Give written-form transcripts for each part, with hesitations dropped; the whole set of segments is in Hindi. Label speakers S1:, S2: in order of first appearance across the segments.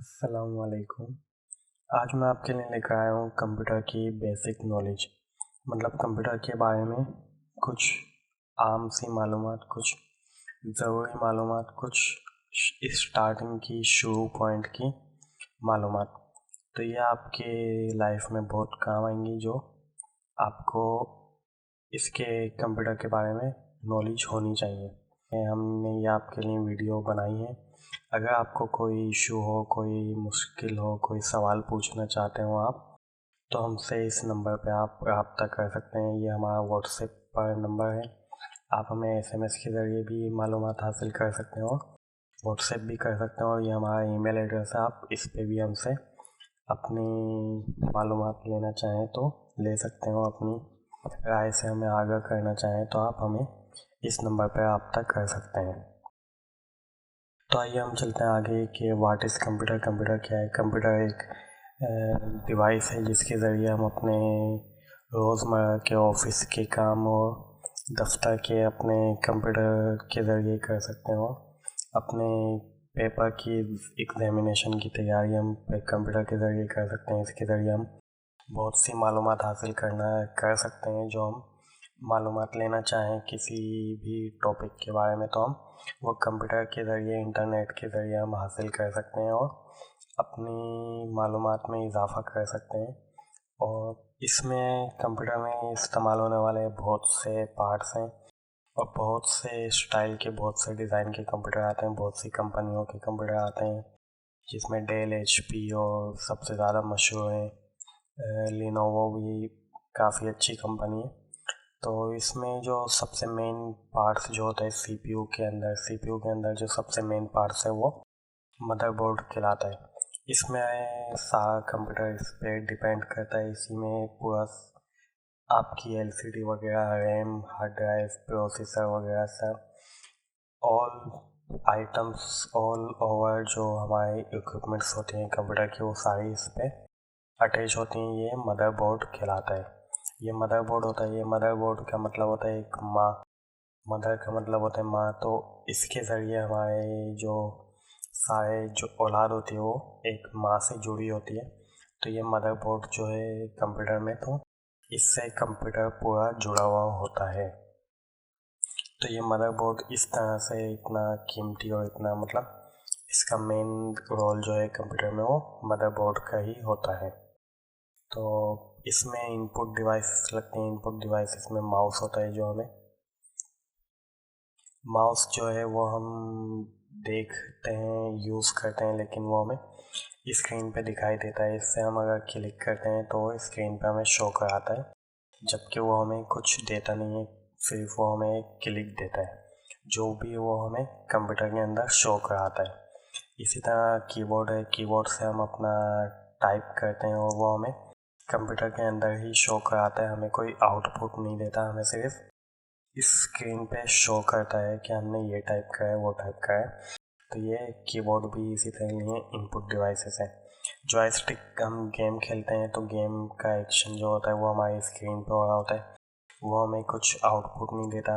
S1: अस्सलामुअलैकुम। आज मैं आपके लिए लेकर आया हूँ कंप्यूटर की बेसिक नॉलेज। मतलब कंप्यूटर के बारे में कुछ आम सी मालूमात, कुछ ज़रूरी मालूमात, कुछ स्टार्टिंग की शुरू पॉइंट की मालूमात। तो ये आपके लाइफ में बहुत काम आएंगी, जो आपको इसके कंप्यूटर के बारे में नॉलेज होनी चाहिए। हमने ये आपके लिए वीडियो बनाई है। अगर आपको कोई इशू हो, कोई मुश्किल हो, कोई सवाल पूछना चाहते हो आप, तो हमसे इस नंबर पे आप रब्ता कर सकते हैं। ये हमारा व्हाट्सएप पर नंबर है। आप हमें एसएमएस के ज़रिए भी मालूमात हासिल कर सकते हो, व्हाट्सएप भी कर सकते हो, और ये हमारा ईमेल एड्रेस है। आप इस पे भी हमसे अपनी मालूमात लेना चाहें तो ले सकते हो। अपनी राय से हमें आगाह करना चाहें तो आप हमें इस नंबर पर रब्ता कर सकते हैं। तो आइए हम चलते हैं आगे कि व्हाट इज़ कंप्यूटर। कंप्यूटर क्या है? कंप्यूटर एक डिवाइस है जिसके ज़रिए हम अपने रोज़मर्रा के ऑफिस के काम और दफ्तर के अपने कंप्यूटर के ज़रिए कर सकते हो। अपने पेपर की एग्जामिनेशन की तैयारी हम कंप्यूटर के ज़रिए कर सकते हैं। इसके ज़रिए हम बहुत सी मालूमात हासिल कर सकते हैं। जो हम मालूमात लेना चाहें किसी भी टॉपिक के बारे में, तो हम वो कंप्यूटर के ज़रिए, इंटरनेट के ज़रिए हम हासिल कर सकते हैं और अपनी मालूमात में इजाफ़ा कर सकते हैं। और इसमें कंप्यूटर में इस्तेमाल होने वाले बहुत से पार्ट्स हैं और बहुत से स्टाइल के, बहुत से डिज़ाइन के कंप्यूटर आते हैं। बहुत सी कंपनियों के कंप्यूटर आते हैं जिसमें डेल, एचपी और सबसे ज़्यादा मशहूर हैं लिनोवो भी काफ़ी अच्छी कंपनी है। तो इसमें जो सबसे मेन पार्ट्स जो होता है सीपीयू के अंदर जो सबसे मेन पार्ट्स है वो मदरबोर्ड कहलाता है। इसमें सारा कंप्यूटर इस पर डिपेंड करता है। इसी में पूरा आपकी एलसीडी वगैरह, रैम, हार्ड ड्राइव, प्रोसेसर वगैरह सब ऑल आइटम्स, ऑल ओवर जो हमारे इक्विपमेंट्स होते हैं कंप्यूटर के, वो सारी इस पर अटैच होती हैं। ये मदरबोर्ड कहलाता है। ये मदरबोर्ड होता है। ये मदरबोर्ड का मतलब होता है एक माँ। मदर का मतलब होता है माँ। तो इसके ज़रिए हमारे जो सारे जो औलाद होती है वो एक माँ से जुड़ी होती है। तो ये मदरबोर्ड जो है कंप्यूटर में, तो इससे कंप्यूटर पूरा जुड़ा हुआ होता है। तो ये मदरबोर्ड इस तरह से इतना कीमती और इतना, मतलब इसका मेन रोल जो है कंप्यूटर में वो मदरबोर्ड का ही होता है। तो इसमें इनपुट डिवाइसेस लगते हैं। इनपुट डिवाइसेस में माउस होता है। जो हमें माउस जो है वो हम देखते हैं, यूज़ करते हैं, लेकिन वो हमें स्क्रीन पे दिखाई देता है। इससे हम अगर क्लिक करते हैं तो वो स्क्रीन पे हमें शो कराता है, जबकि वो हमें कुछ देता नहीं है, सिर्फ वो हमें एक क्लिक देता है। जो भी वो हमें कंप्यूटर के अंदर शो कराता है। इसी तरह कीबोर्ड है। कीबोर्ड से हम अपना टाइप करते हैं और वो हमें कंप्यूटर के अंदर ही शो कराता है। हमें कोई आउटपुट नहीं देता, हमें सिर्फ इस स्क्रीन पे शो करता है कि हमने ये टाइप करा है, वो टाइप करा है। तो ये कीबोर्ड भी इसी तरह लिए इनपुट डिवाइसेस है। जॉयस्टिक, हम गेम खेलते हैं तो गेम का एक्शन जो होता है वो हमारी स्क्रीन पे हो रहा होता है। वो हमें कुछ आउटपुट नहीं देता।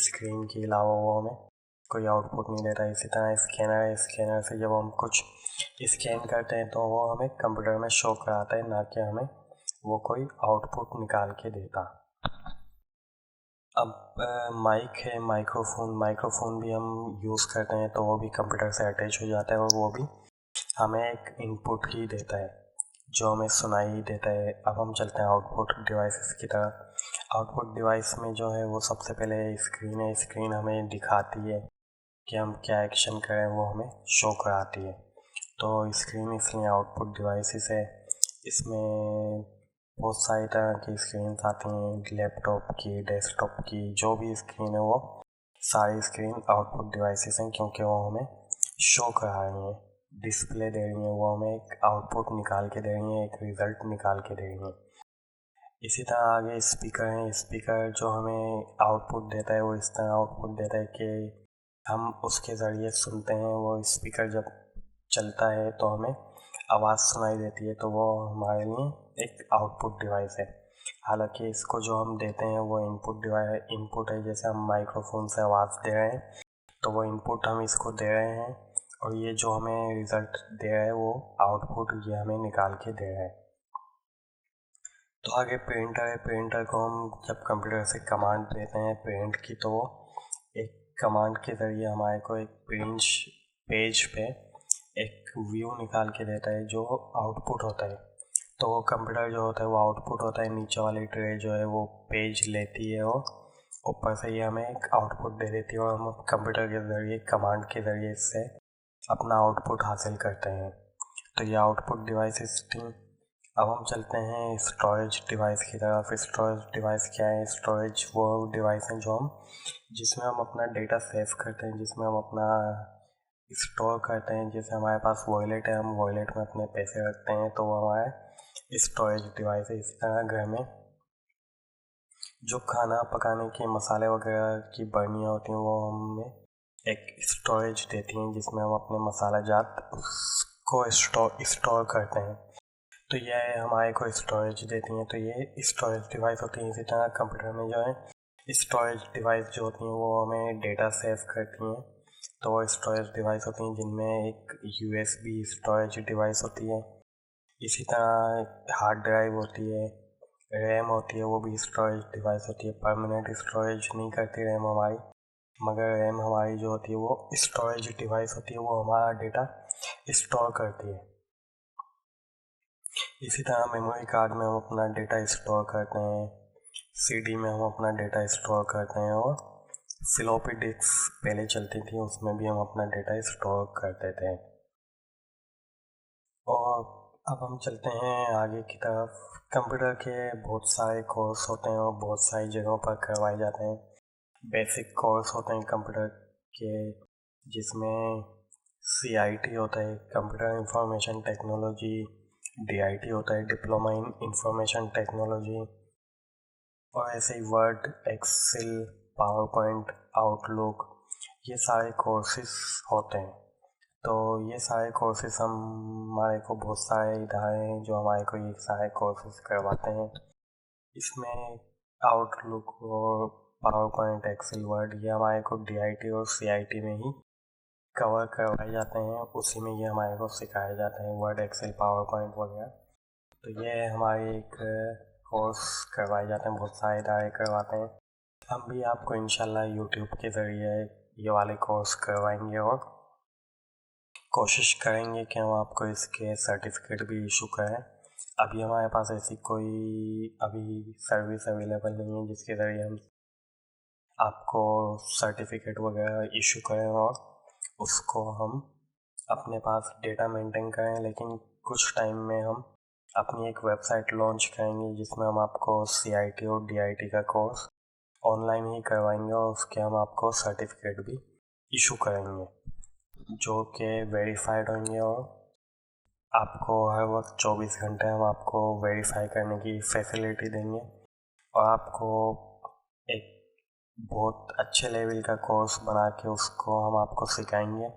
S1: स्क्रीन के अलावा वो हमें कोई आउटपुट नहीं देता। इसी तरह स्कैनर है। स्कैनर से जब हम कुछ स्कैन करते हैं तो वो हमें कंप्यूटर में शो कराता है, ना कि हमें वो कोई आउटपुट निकाल के देता। अब माइक है, माइक्रोफोन भी हम यूज़ करते हैं तो वो भी कंप्यूटर से अटैच हो जाता है और वो भी हमें एक इनपुट ही देता है, जो हमें सुनाई देता है। अब हम चलते हैं आउटपुट डिवाइसेस की तरफ। आउटपुट डिवाइस में जो है वो सबसे पहले स्क्रीन है। स्क्रीन हमें दिखाती है कि हम क्या एक्शन करें, वो हमें शो कराती है। तो स्क्रीन इसलिए आउटपुट डिवाइसेस है। इसमें बहुत सारी तरह की स्क्रीन आती हैं, लैपटॉप की, डेस्कटॉप की, जो भी स्क्रीन है वो सारी स्क्रीन आउटपुट डिवाइसेस हैं, क्योंकि वो हमें शो करा रही हैं, डिस्प्ले दे रही हैं। वो हमें एक आउटपुट निकाल के दे रही हैं, एक रिज़ल्ट निकाल के दे रही हैं। इसी तरह आगे स्पीकर हैं। स्पीकर जो हमें आउटपुट देता है वो इस तरह आउटपुट देता है कि हम उसके ज़रिए सुनते हैं। वो स्पीकर जब चलता है तो हमें आवाज़ सुनाई देती है, तो वो हमारे लिए एक आउटपुट डिवाइस है। हालांकि इसको जो हम देते हैं वो इनपुट है। जैसे हम माइक्रोफोन से आवाज़ दे रहे हैं तो वो इनपुट हम इसको दे रहे हैं, और ये जो हमें रिज़ल्ट दे रहा है वो आउटपुट ये हमें निकाल के दे रहा है। तो आगे प्रिंटर है। प्रिंटर को हम जब कंप्यूटर से कमांड देते हैं प्रिंट की, तो वो एक कमांड के ज़रिए हमारे को एक पेज पे एक व्यू निकाल के देता है जो आउटपुट होता है। तो वो कंप्यूटर जो होता है वो आउटपुट होता है, नीचे वाली ट्रे जो है वो पेज लेती है और ऊपर से ये हमें एक आउटपुट दे देती है और हम कंप्यूटर के ज़रिए कमांड के ज़रिए इससे अपना आउटपुट हासिल करते हैं। तो ये आउटपुट डिवाइस थी। अब हम चलते हैं स्टोरेज डिवाइस की तरफ। स्टोरेज डिवाइस क्या है? स्टोरेज वो डिवाइस है जिसमें हम अपना डेटा सेव करते हैं, जिसमें हम अपना स्टोर करते हैं। जैसे हमारे पास वॉलेट है, हम वॉलेट में अपने पैसे रखते हैं, तो वो हमारे स्टोरेज डिवाइस है। इसी तरह घर में जो खाना पकाने के मसाले वगैरह की बर्नियाँ होती हैं वो हमें एक स्टोरेज देती हैं जिसमें हम अपने मसाला जात उसको स्टोर करते हैं। तो ये हमारे को स्टोरेज देती हैं। तो ये स्टोरेज डिवाइस होती हैं। इसी तरह कंप्यूटर में जो है स्टोरेज डिवाइस जो होती हैं वो हमें डेटा सेव करती हैं। तो वो स्टोरेज डिवाइस होती हैं जिनमें एक USB स्टोरेज डिवाइस होती है। इसी तरह हार्ड ड्राइव होती है, रैम होती है, वो भी स्टोरेज डिवाइस होती है। परमानेंट स्टोरेज नहीं करती रैम हमारी, मगर रैम हमारी जो होती है वो स्टोरेज डिवाइस होती है, वो हमारा डेटा स्टोर करती है। इसी तरह मेमोरी कार्ड में हम अपना डेटा स्टोर करते हैं, CD में हम अपना डेटा स्टोर करते हैं और फ्लॉपी डिस्क पहले चलती थी उसमें भी हम अपना डेटा स्टोर करते थे। और अब हम चलते हैं आगे की तरफ। कंप्यूटर के बहुत सारे कोर्स होते हैं और बहुत सारी जगहों पर करवाए जाते हैं। बेसिक कोर्स होते हैं कंप्यूटर के, जिसमें CIT होता है, कंप्यूटर इंफॉर्मेशन टेक्नोलॉजी। DIT होता है, डिप्लोमा इन इंफॉर्मेशन टेक्नोलॉजी। और ऐसे ही Word, Excel, PowerPoint, Outlook, ये सारे कोर्सेज होते हैं। तो ये सारे कोर्सेज हमारे को बहुत सारे इधारे हैं जो हमारे को ये सारे कोर्सेज करवाते हैं। इसमें आउटलुक और पावर पॉइंट, एक्सेल, वर्ड ये हमारे को DIT और CIT में ही कवर करवाए जाते हैं। उसी में ये हमारे को सिखाए जाते हैं, वर्ड, एक्सेल, पावर पॉइंट वगैरह। तो ये हमारे एक कोर्स करवाए जाते हैं, बहुत सारे इदारे करवाते हैं। हम भी आपको इंशाल्लाह यूट्यूब के ज़रिए ये वाले कोर्स करवाएंगे और कोशिश करेंगे कि हम आपको इसके सर्टिफिकेट भी इशू करें। अभी हमारे पास ऐसी कोई अभी सर्विस अवेलेबल नहीं है जिसके ज़रिए हम आपको सर्टिफिकेट वगैरह इशू करें और उसको हम अपने पास डेटा मेंटेन करें। लेकिन कुछ टाइम में हम अपनी एक वेबसाइट लॉन्च करेंगे जिसमें हम आपको CIT और DIT का कोर्स ऑनलाइन ही करवाएंगे और उसके हम आपको सर्टिफिकेट भी इशू करेंगे जो कि वेरीफाइड होंगे और आपको हर वक्त 24 घंटे हम आपको वेरीफाई करने की फैसिलिटी देंगे और आपको एक बहुत अच्छे लेवल का कोर्स बना के उसको हम आपको सिखाएंगे,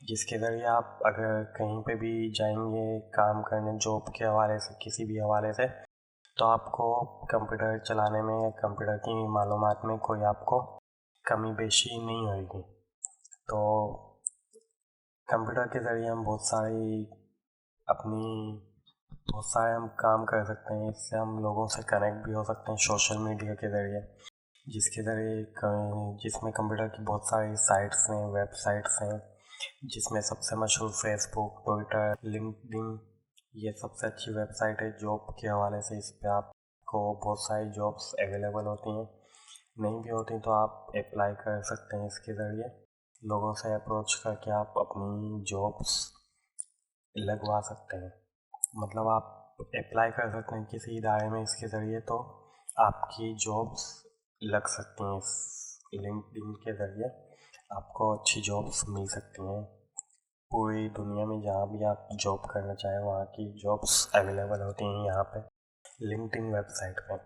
S1: जिसके ज़रिए आप अगर कहीं पे भी जाएंगे काम करने, जॉब के हवाले से, किसी भी हवाले से, तो आपको कंप्यूटर चलाने में या कंप्यूटर की मालूमात में कोई आपको कमी बेशी नहीं होगी। तो कंप्यूटर के ज़रिए हम बहुत सारे हम काम कर सकते हैं। इससे हम लोगों से कनेक्ट भी हो सकते हैं सोशल मीडिया के ज़रिए, जिसमें कंप्यूटर की बहुत सारी साइट्स हैं, वेबसाइट्स हैं, जिसमें सबसे मशहूर फेसबुक, ट्विटर, लिंक्डइन, ये सबसे अच्छी वेबसाइट है जॉब के हवाले से। इस पर आपको बहुत सारी जॉब्स अवेलेबल होती हैं, नहीं भी होती तो आप अप्लाई कर सकते हैं इसके ज़रिए। लोगों से अप्रोच करके आप अपनी जॉब्स लगवा सकते हैं, मतलब आप अप्लाई कर सकते हैं किसी इदारे में इसके ज़रिए, तो आपकी जॉब्स लग सकती हैं। इस लिंक्डइन के ज़रिए आपको अच्छी जॉब्स मिल सकती हैं। पूरी दुनिया में जहाँ भी आप जॉब करना चाहें वहाँ की जॉब्स अवेलेबल होती हैं यहाँ पे लिंक्डइन वेबसाइट पे।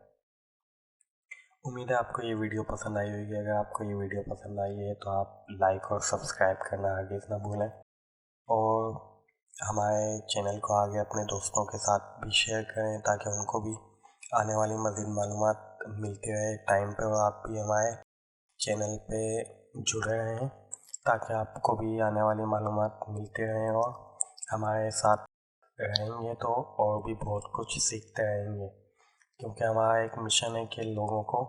S1: उम्मीद है आपको ये वीडियो पसंद आई होगी। अगर आपको ये वीडियो पसंद आई है तो आप लाइक और सब्सक्राइब करना हरगिज़ ना भूलें और हमारे चैनल को आगे अपने दोस्तों के साथ भी शेयर करें ताकि उनको भी आने वाली मज़ीद मालूमात मिलती रहे टाइम पे और आप भी हमारे चैनल पे जुड़े रहें। ताकि आपको भी आने वाली मालूमात मिलती रहें और हमारे साथ रहेंगे तो और भी बहुत कुछ सीखते रहेंगे, क्योंकि हमारा एक मिशन है कि लोगों को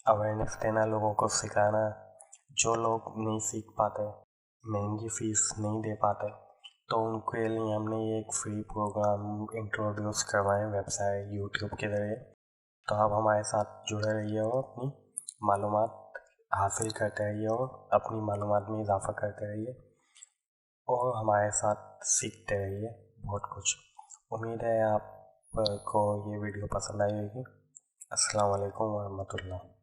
S1: अवेयरनेस देना, लोगों को सिखाना। जो लोग नहीं सीख पाते, महंगी फीस नहीं दे पाते, तो उनके लिए हमने ये एक फ्री प्रोग्राम इंट्रोड्यूस करवाए वेबसाइट यूट्यूब के ज़रिए। तो आप हमारे साथ जुड़े रहिए और अपनी मालूमात हासिल करते रहिए और अपनी मालूमात में इजाफ़ा करते रहिए और हमारे साथ सीखते रहिए बहुत कुछ। उम्मीद है आपको ये वीडियो पसंद आई होगी। अस्सलाम वालेकुम वरहमतुल्लाह।